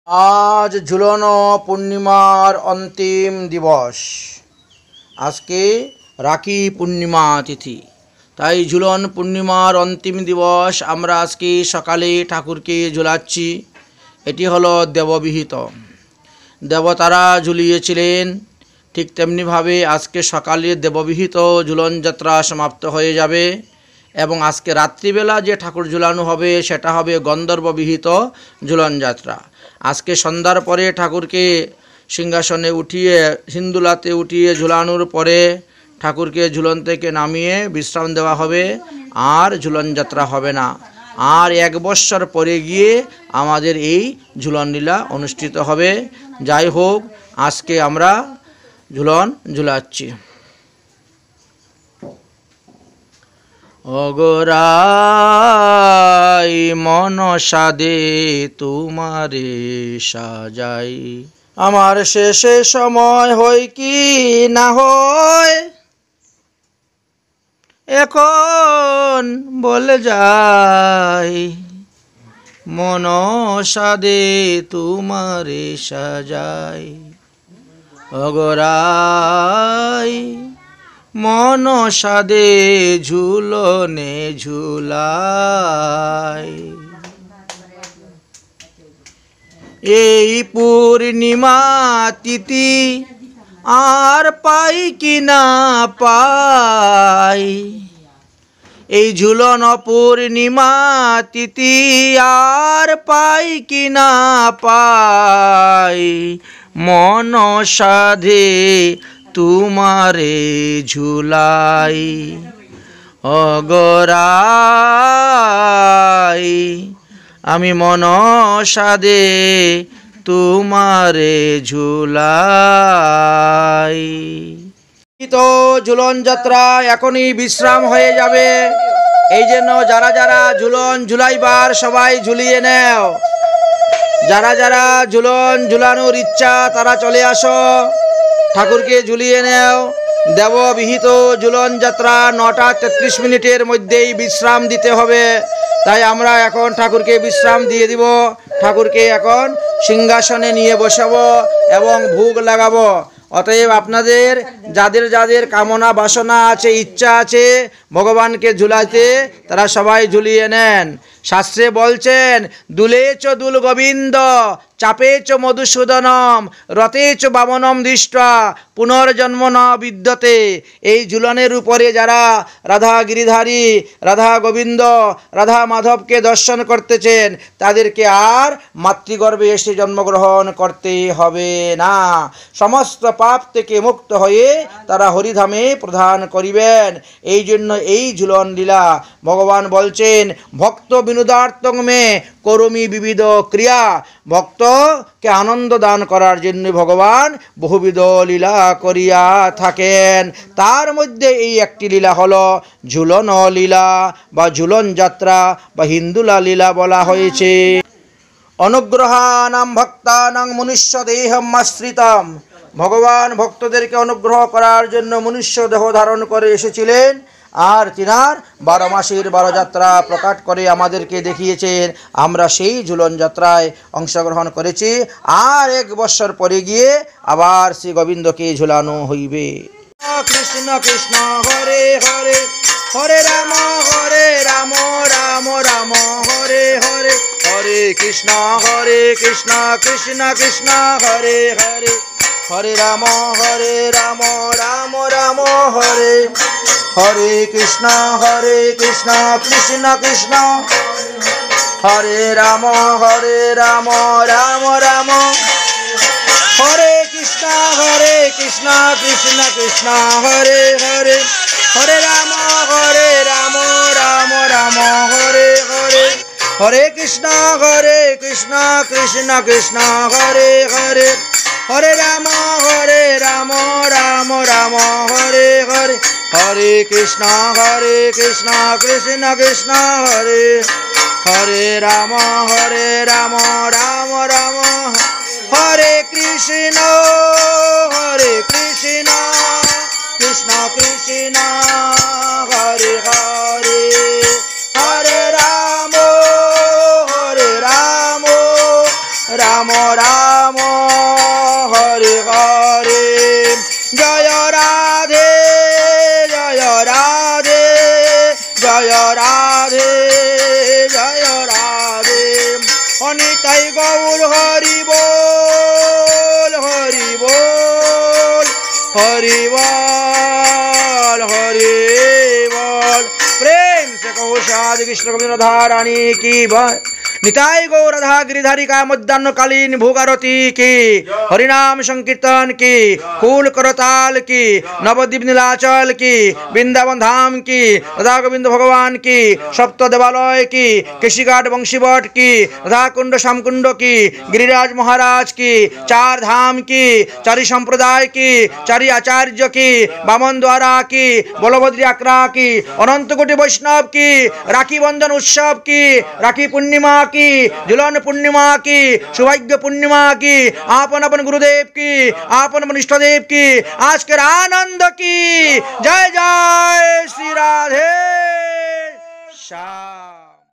आज झुलन पूर्णिमार अंतिम दिवस। आज के राखी पूर्णिमा तिथि, ताई झुलन पूर्णिमार अंतिम दिवस आमरा आज के सकाले ठाकुर के झुलाচ্ছি। Eighty hello देवविहित, देवतारा झुलिয়েছিলেন। ठीक तेमনি भावे आज के सकाले देवविहित झुलन यात्रा समाप्त हो जाबे এবং আজকে রাত্রিবেলা যে ঠাকুর ঝুলানো হবে সেটা হবে গন্ধর্ববিহিত ঝুলন যাত্রা। আজকে সন্ধ্যার পরে ঠাকুরকে সিংহাসনে উঠিয়ে হিন্দুলাতে উঠিয়ে ঝুলানোর পরে ঠাকুরকে ঝুলন থেকে নামিয়ে বিশ্রাম দেওয়া হবে, আর ঝুলন যাত্রা হবে না। আর এক বছর পরে গিয়ে আমাদের এই ঝুলন লীলা অনুষ্ঠিত হবে। যাই হোক, আজকে আমরা ঝুলন ঝুলাচ্ছি। অগরাই মনসা দে তোমারে সাজাই, আমার শেষে সময় হয় কি না হয়, এখন বলে যাই মনসা দে তোমারে সাজাই। অগরাই মনসা দে ঝুলনে ঝুলাই, এই পূর্ণিমা তিথি আর পাই কি না পাই, এই ঝুলন পূর্ণিমা তিথি আর পাই কি না পাই, মনসা দে তোমারে ঝুলাই। অগরাই আমি মনসা দে তোমারে ঝুলাই। তো ঝুলন যাত্রা এখনই বিশ্রাম হয়ে যাবে, এই জন্য যারা যারা ঝুলন ঝুলাইবার সবাই ঝুলিয়ে নাও। যারা যারা ঝুলন ঝুলানোর ইচ্ছা তারা চলে আসো, ঠাকুরকে ঝুলিয়ে নাও। দেববিহিত ঝুলন যাত্রা 9টা 33 মিনিটের মধ্যেই বিশ্রাম দিতে হবে, তাই আমরা এখন ঠাকুরকে বিশ্রাম দিয়ে দিব। ঠাকুরকে এখন সিংহাসনে নিয়ে বসাবো এবং ভোগ লাগাবো। অতএব আপনাদের যাদের যাদের কামনা বাসনা আছে, ইচ্ছা আছে ভগবানকে ঝুলাইতে, তারা সবাই ঝুলিয়ে নেন। শাস্ত্রে বলছেন, দুলেচ দুল গোবিন্দ চাপেচ মধুসূদনম রতেচ বামনম দৃষ্টা পুনর্জন্ম ন বিদ্যতে। এই ঝুলনের উপরে যারা রাধা গিরিধারী, রাধা গোবিন্দ, রাধা মাধবকে দর্শন করতেছেন তাদেরকে আর মাতৃগর্ভে এসে জন্মগ্রহণ করতে হবে না। সমস্ত পাপ থেকে মুক্ত হয়ে তারা হরিধামে প্রদান করিবেন। এই জন্য এই ঝুলন লীলা ভগবান বলছেন, ভক্ত বিনোদার্থং মে করমি বিবিধ ক্রিয়া। ভক্তকে আনন্দ দান করার জন্য ভগবান বহুবিধ লীলা করিয়া থাকেন। তার মধ্যে এই একটি লীলা হলো ঝুলন লীলা বা ঝুলন যাত্রা বা হিন্দুলা লীলা বলা হয়েছে। অনুগ্রহানাম ভক্তানাং মনুষ্য দেহম আশ্রিতম। ভগবান ভক্তদেরকে অনুগ্রহ করার জন্য মনুষ্য দেহ ধারণ করে এসেছিলেন, আর তিনার 12 মাসের 12 যাত্রা প্রকাশ করে আমাদেরকে দেখিয়েছেন। আমরা সেই ঝুলন যাত্রায় অংশগ্রহণ করেছি। আর এক বছর পরে গিয়ে আবার শ্রী গোবিন্দকে ঝুলানো হইবে। কৃষ্ণ কৃষ্ণ হরে হরে, হরে রাম রাম রাম হরে হরে, হরে কৃষ্ণ কৃষ্ণ কৃষ্ণ হরে হরে, হরে রাম রাম রাম হরে, হরে কৃষ্ণ কৃষ্ণ কৃষ্ণ হরে রাম রাম রাম, হরে কৃষ্ণ কৃষ্ণ কৃষ্ণ হরে হরে, হরে রাম রাম রাম হরে হরে, হরে কৃষ্ণ কৃষ্ণ কৃষ্ণ হরে হরে, হরে রাম রাম রাম হরে হরে, হরে কৃষ্ণ কৃষ্ণ কৃষ্ণ হরে, হরে রাম রাম রাম, হরে কৃষ্ণ কৃষ্ণ কৃষ্ণ হরে হরে, হরে রাম রাম রাম হরে হরে জয় রাধে জয় রাধে জয় রাধে জয় রাধে অনিতাই গৌর হরি বল হরি বল হরি বল হরি বল प्रेम से कहो साधु कृष्ण गोविंद राधा रानी की जय निताई गौर राधा गिरिधारी का मध्यान्ह कालीन भोगारती की हरिनाम संकीर्तन की फूल करताल की नवद्वीप नीलाचल की वृंदावन धाम की राधा गोविंद भगवान की सप्त देवालय की केशीघाट बंशीवट की राधा कुंड श्यामकुंड की गिरिराज महाराज की चार धाम की चारि संप्रदाय की चारि आचार्य की बामन द्वारा की बलभद्री आक्रा की अनंत कोटि वैष्णव की राखी बंधन उत्सव की राखी पूर्णिमा की झूलन पूर्णिमा की सौभाग्य पूर्णिमा की आपन अपन गुरुदेव की आपन अपन इष्ट देव की आज के आनंद की जय जय